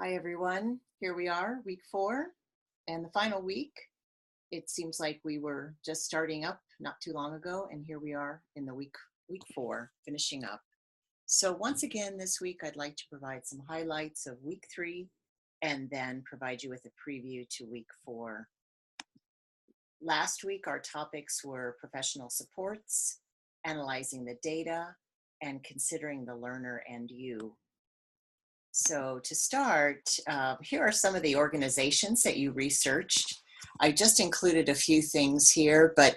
Hi, everyone. Here we are, week 4, and the final week. It seems like we were just starting up not too long ago, and here we are in the week 4, finishing up. So once again, this week, I'd like to provide some highlights of week 3, and then provide you with a preview to week 4. Last week, our topics were professional supports, analyzing the data, and considering the learner and you. So to start, here are some of the organizations that you researched. I just included a few things here, but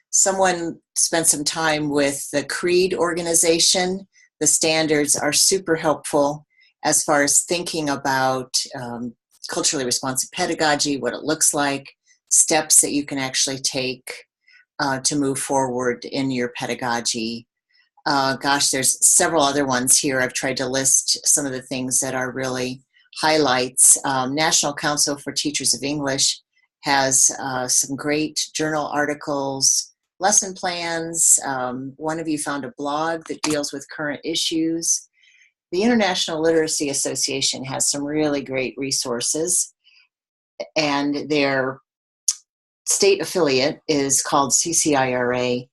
someone spent some time with the CREED organization. The standards are super helpful as far as thinking about culturally responsive pedagogy, what it looks like, steps that you can actually take to move forward in your pedagogy. There's several other ones here. I've tried to list some of the things that are really highlights. National Council for Teachers of English has some great journal articles, lesson plans. One of you found a blog that deals with current issues. The International Literacy Association has some really great resources, and their state affiliate is called CCIRA.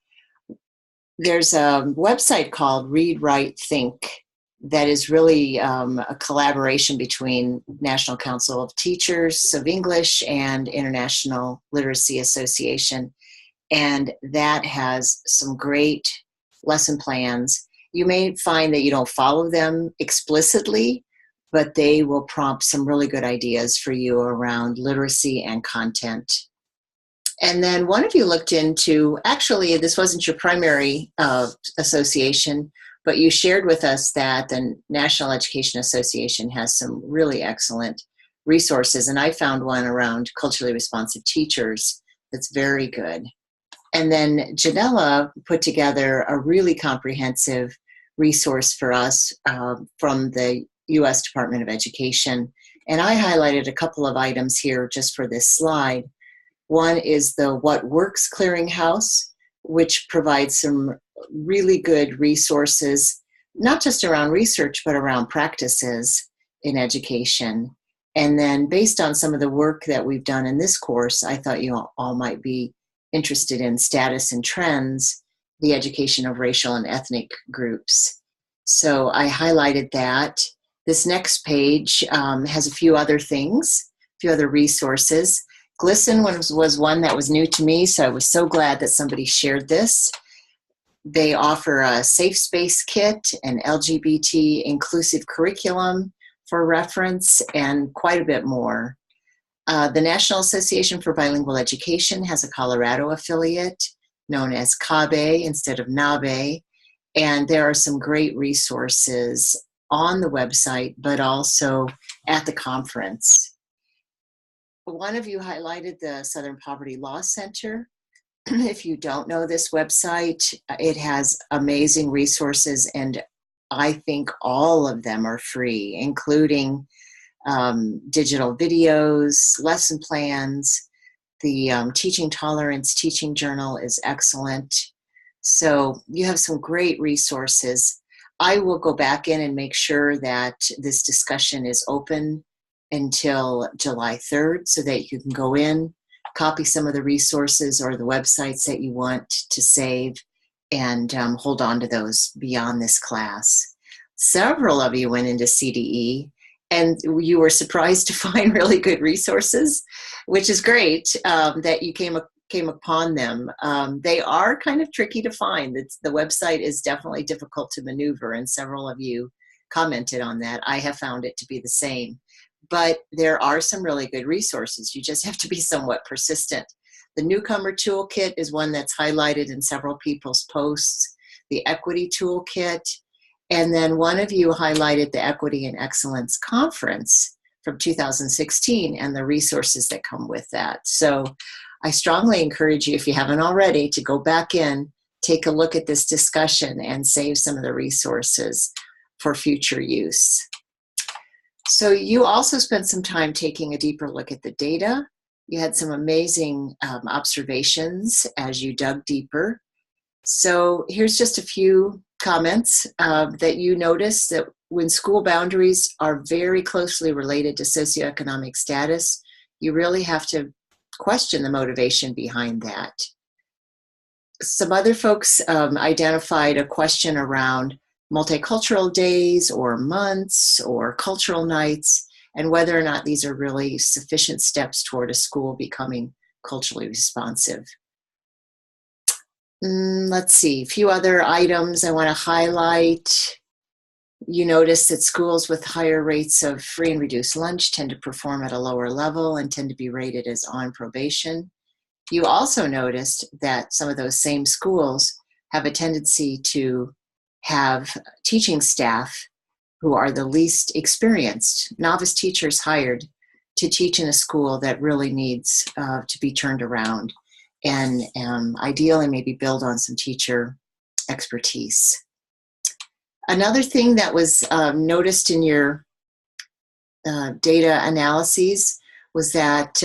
There's a website called Read, Write, Think that is really a collaboration between National Council of Teachers of English and International Literacy Association, and that has some great lesson plans. You may find that you don't follow them explicitly, but they will prompt some really good ideas for you around literacy and content. And then one of you looked into, actually, this wasn't your primary association, but you shared with us that the National Education Association has some really excellent resources. And I found one around culturally responsive teachers that's very good. And then Janella put together a really comprehensive resource for us from the U.S. Department of Education. And I highlighted a couple of items here just for this slide. One is the What Works Clearinghouse, which provides some really good resources, not just around research, but around practices in education. And then based on some of the work that we've done in this course, I thought you all might be interested in Status and Trends, the education of racial and ethnic groups. So I highlighted that. This next page has a few other things, a few other resources. GLSEN was one that was new to me, so I was so glad that somebody shared this. They offer a safe space kit, an LGBT inclusive curriculum for reference, and quite a bit more. The National Association for Bilingual Education has a Colorado affiliate known as CABE instead of NABE, and there are some great resources on the website, but also at the conference. One of you highlighted the Southern Poverty Law Center. If you don't know this website, it has amazing resources, and I think all of them are free, including digital videos, lesson plans. The Teaching Tolerance Teaching Journal is excellent. So you have some great resources. I will go back in and make sure that this discussion is open until July 3rd so that you can go in, copy some of the resources or the websites that you want to save, and hold on to those beyond this class. Several of you went into CDE, and you were surprised to find really good resources, which is great that you came upon them. They are kind of tricky to find. The website is definitely difficult to maneuver, and several of you commented on that. I have found it to be the same. But there are some really good resources. You just have to be somewhat persistent. The Newcomer Toolkit is one that's highlighted in several people's posts. The Equity Toolkit. And then one of you highlighted the Equity and Excellence Conference from 2016 and the resources that come with that. So I strongly encourage you, if you haven't already, to go back in, take a look at this discussion, and save some of the resources for future use. So you also spent some time taking a deeper look at the data. You had some amazing observations as you dug deeper. So here's just a few comments that you noticed that when school boundaries are very closely related to socioeconomic status, you really have to question the motivation behind that. Some other folks identified a question around multicultural days or months or cultural nights, and whether or not these are really sufficient steps toward a school becoming culturally responsive. Let's see, a few other items I want to highlight. You notice that schools with higher rates of free and reduced lunch tend to perform at a lower level and tend to be rated as on probation. You also noticed that some of those same schools have a tendency to have teaching staff who are the least experienced, novice teachers hired to teach in a school that really needs to be turned around, and ideally maybe build on some teacher expertise. Another thing that was noticed in your data analyses was that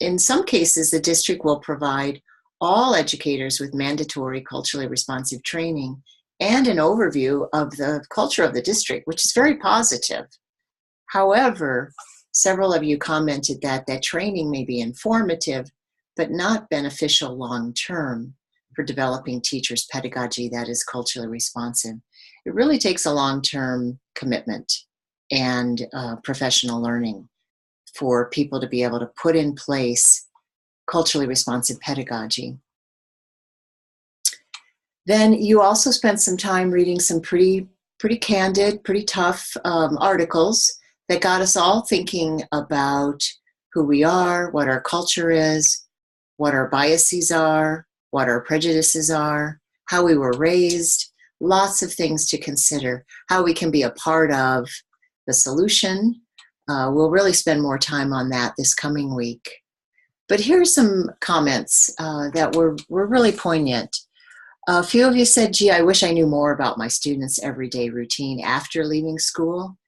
in some cases, the district will provide all educators with mandatory culturally responsive training and an overview of the culture of the district, which is very positive. However, several of you commented that that training may be informative, but not beneficial long-term for developing teachers' pedagogy that is culturally responsive. It really takes a long-term commitment and professional learning for people to be able to put in place culturally responsive pedagogy. Then you also spent some time reading some pretty candid, pretty tough articles that got us all thinking about who we are, what our culture is, what our biases are, what our prejudices are, how we were raised, lots of things to consider, how we can be a part of the solution. We'll really spend more time on that this coming week. But here's some comments that were really poignant. A few of you said, gee, I wish I knew more about my students' everyday routine after leaving school.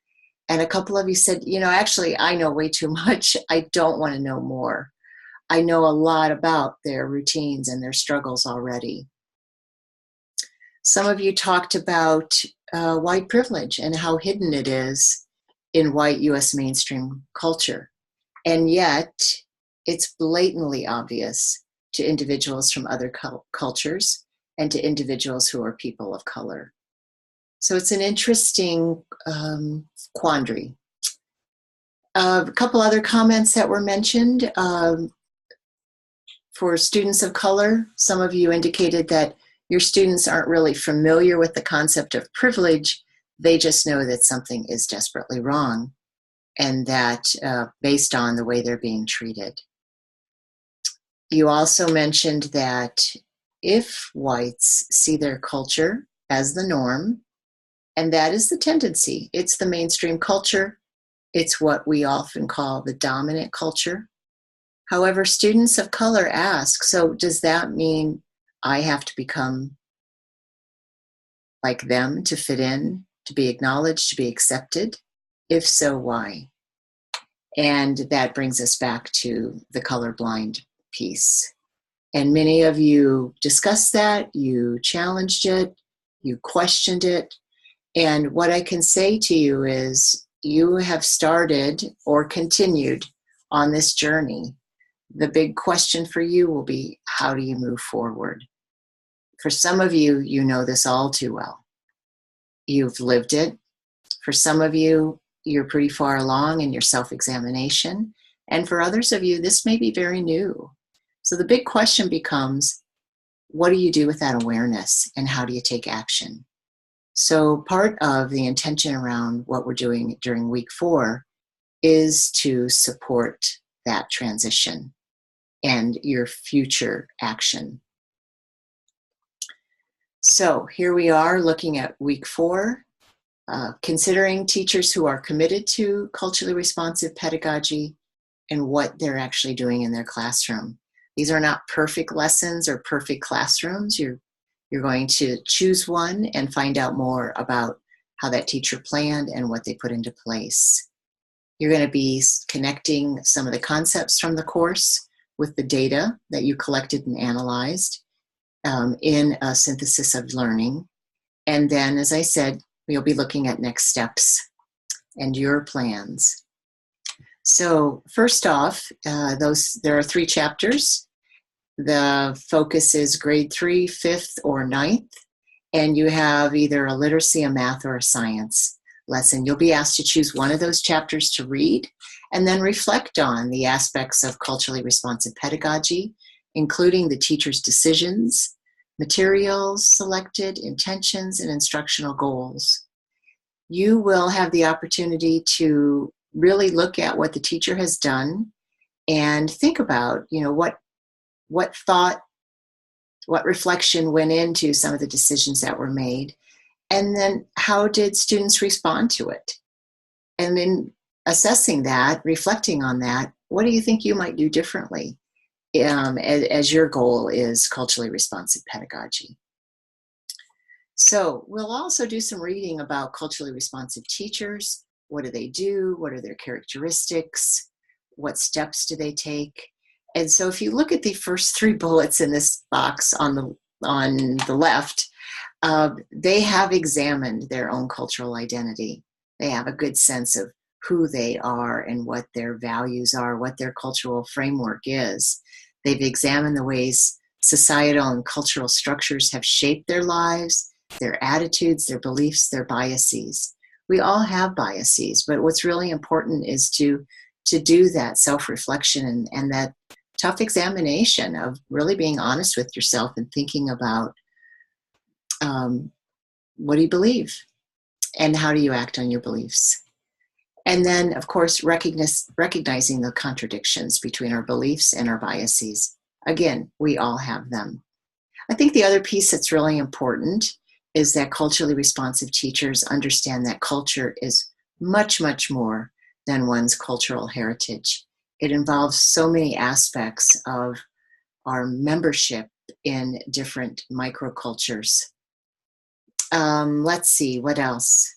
And a couple of you said, you know, actually, I know way too much. I don't want to know more. I know a lot about their routines and their struggles already. Some of you talked about white privilege and how hidden it is in white US mainstream culture. And yet, it's blatantly obvious to individuals from other cultures and to individuals who are people of color. So it's an interesting quandary. A couple other comments that were mentioned. For students of color, some of you indicated that your students aren't really familiar with the concept of privilege. They just know that something is desperately wrong, and that based on the way they're being treated. You also mentioned that if whites see their culture as the norm, and that is the tendency, it's the mainstream culture, it's what we often call the dominant culture. However, students of color ask, so does that mean I have to become like them to fit in, to be acknowledged, to be accepted? If so, why? And that brings us back to the colorblind piece. And many of you discussed that, you challenged it, you questioned it. And what I can say to you is you have started or continued on this journey. The big question for you will be, how do you move forward? For some of you, you know this all too well. You've lived it. For some of you, you're pretty far along in your self-examination. And for others of you, this may be very new. So the big question becomes, what do you do with that awareness and how do you take action? So part of the intention around what we're doing during week 4 is to support that transition and your future action. So here we are looking at week 4, considering teachers who are committed to culturally responsive pedagogy and what they're actually doing in their classroom. These are not perfect lessons or perfect classrooms. You're going to choose one and find out more about how that teacher planned and what they put into place. You're going to be connecting some of the concepts from the course with the data that you collected and analyzed in a synthesis of learning. And then, as I said, we'll be looking at next steps and your plans. So first off, there are 3 chapters. The focus is grade 3, 5th, or 9th, and you have either a literacy, a math, or a science lesson. You'll be asked to choose one of those chapters to read and then reflect on the aspects of culturally responsive pedagogy, including the teacher's decisions, materials selected, intentions, and instructional goals. You will have the opportunity to really look at what the teacher has done and think about, what thought, what reflection went into some of the decisions that were made, and then how did students respond to it? And in assessing that, reflecting on that, what do you think you might do differently as your goal is culturally responsive pedagogy? So we'll also do some reading about culturally responsive teachers. What do they do? What are their characteristics? What steps do they take? And so if you look at the first 3 bullets in this box on the left, they have examined their own cultural identity. They have a good sense of who they are and what their values are, what their cultural framework is. They've examined the ways societal and cultural structures have shaped their lives, their attitudes, their beliefs, their biases. We all have biases, but what's really important is to do that self-reflection and that tough examination of really being honest with yourself and thinking about what do you believe and how do you act on your beliefs. And then, of course, recognizing the contradictions between our beliefs and our biases. Again, we all have them. I think the other piece that's really important is that culturally responsive teachers understand that culture is much, much more than one's cultural heritage. It involves so many aspects of our membership in different microcultures. Let's see, what else?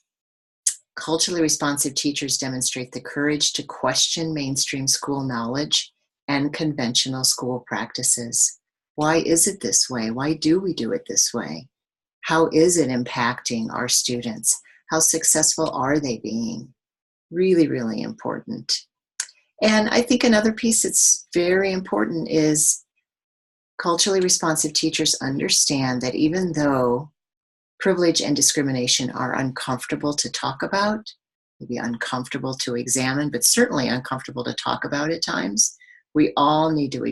Culturally responsive teachers demonstrate the courage to question mainstream school knowledge and conventional school practices. Why is it this way? Why do we do it this way? How is it impacting our students? How successful are they being? Really, really important. And I think another piece that's very important is culturally responsive teachers understand that even though privilege and discrimination are uncomfortable to talk about, maybe uncomfortable to examine, but certainly uncomfortable to talk about at times, we all need to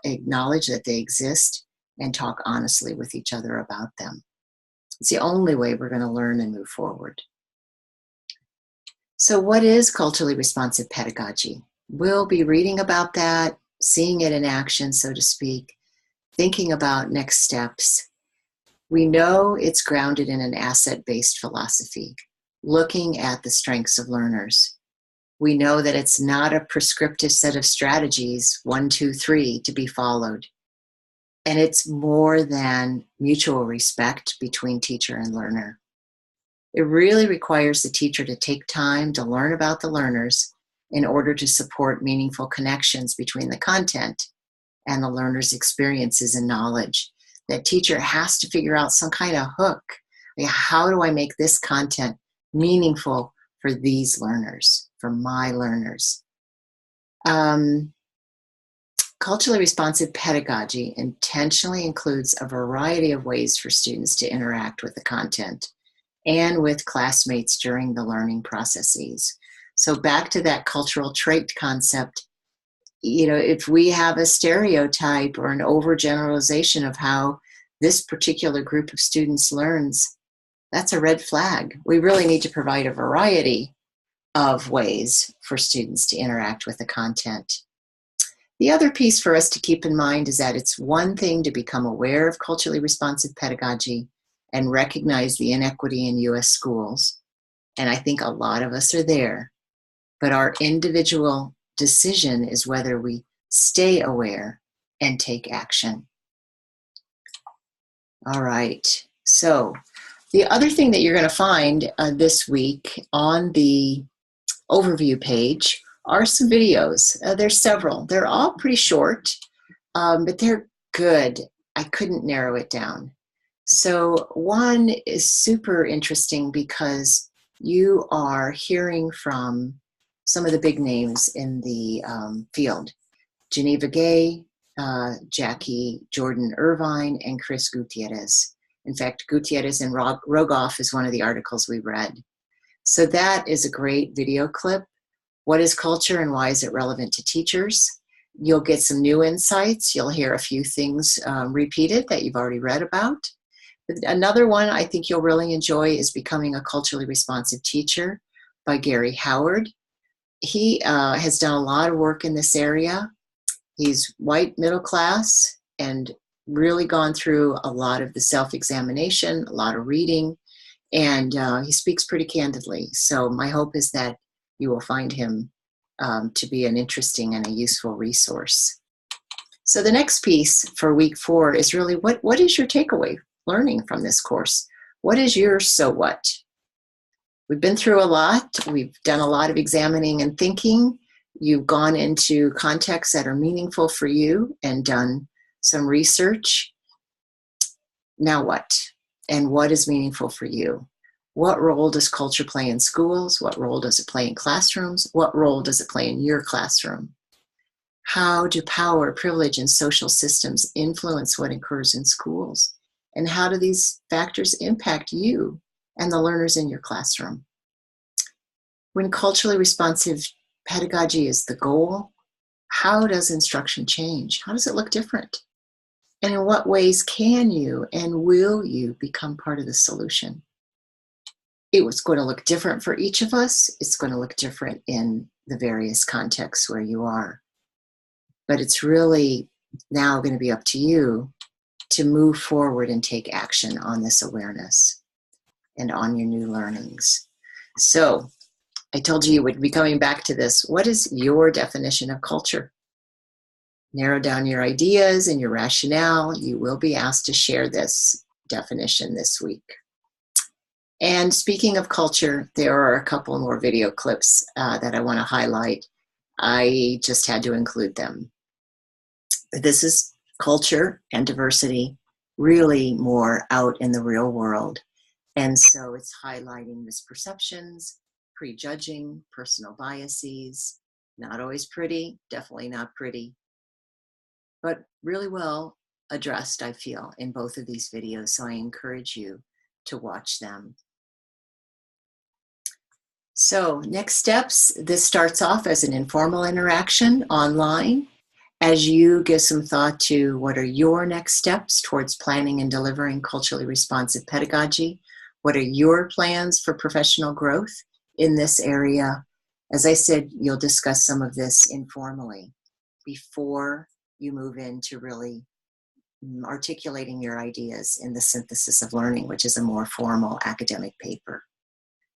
acknowledge that they exist and talk honestly with each other about them. It's the only way we're going to learn and move forward. So what is culturally responsive pedagogy? We'll be reading about that, seeing it in action, so to speak, thinking about next steps. We know it's grounded in an asset-based philosophy, looking at the strengths of learners. We know that it's not a prescriptive set of strategies, 1, 2, 3, to be followed. And it's more than mutual respect between teacher and learner. It really requires the teacher to take time to learn about the learners in order to support meaningful connections between the content and the learner's experiences and knowledge. That teacher has to figure out some kind of hook. Like, how do I make this content meaningful for these learners, for my learners? Culturally responsive pedagogy intentionally includes a variety of ways for students to interact with the content and with classmates during the learning processes. So back to that cultural trait concept, if we have a stereotype or an overgeneralization of how this particular group of students learns, that's a red flag. We really need to provide a variety of ways for students to interact with the content. The other piece for us to keep in mind is that it's one thing to become aware of culturally responsive pedagogy and recognize the inequity in U.S. schools. And I think a lot of us are there. But our individual decision is whether we stay aware and take action. All right. So the other thing that you're going to find this week on the overview page are some videos. There's several. They're all pretty short, but they're good. I couldn't narrow it down. So one is super interesting because you are hearing from some of the big names in the field. Geneva Gay, Jackie Jordan Irvine, and Chris Gutierrez. In fact, Gutierrez and Rogoff is one of the articles we read. So that is a great video clip. What is culture and why is it relevant to teachers? You'll get some new insights. You'll hear a few things repeated that you've already read about. Another one I think you'll really enjoy is Becoming a Culturally Responsive Teacher by Gary Howard. He has done a lot of work in this area. He's white, middle class, and really gone through a lot of the self-examination, a lot of reading, and he speaks pretty candidly. So my hope is that you will find him to be an interesting and a useful resource. So the next piece for week 4 is really what is your takeaway learning from this course? What is your so what? We've been through a lot. We've done a lot of examining and thinking. You've gone into contexts that are meaningful for you and done some research. Now what? And what is meaningful for you? What role does culture play in schools? What role does it play in classrooms? What role does it play in your classroom? How do power, privilege, and social systems influence what occurs in schools? And how do these factors impact you and the learners in your classroom? When culturally responsive pedagogy is the goal, how does instruction change? How does it look different? And in what ways can you and will you become part of the solution? It was going to look different for each of us. It's going to look different in the various contexts where you are. But it's really now going to be up to you to move forward and take action on this awareness and on your new learnings. So I told you would be coming back to this. What is your definition of culture? Narrow down your ideas and your rationale. You will be asked to share this definition this week. And speaking of culture, there are a couple more video clips that I want to highlight. I just had to include them. This is culture and diversity really more out in the real world. And so it's highlighting misperceptions, prejudging, personal biases, not always pretty, definitely not pretty, but really well addressed, I feel, in both of these videos. So I encourage you to watch them. So next steps, this starts off as an informal interaction online. As you give some thought to what are your next steps towards planning and delivering culturally responsive pedagogy, what are your plans for professional growth in this area? As I said, you'll discuss some of this informally before you move into really articulating your ideas in the synthesis of learning, which is a more formal academic paper.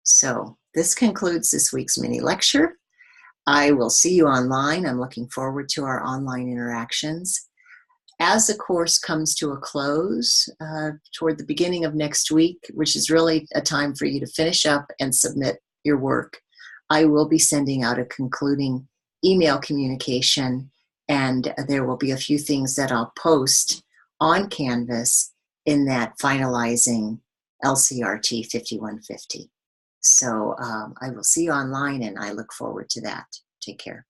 So this concludes this week's mini lecture. I will see you online. I'm looking forward to our online interactions. As the course comes to a close toward the beginning of next week, which is really a time for you to finish up and submit your work, I will be sending out a concluding email communication, and there will be a few things that I'll post on Canvas in that finalizing LCRT 5150. So I will see you online, and I look forward to that. Take care.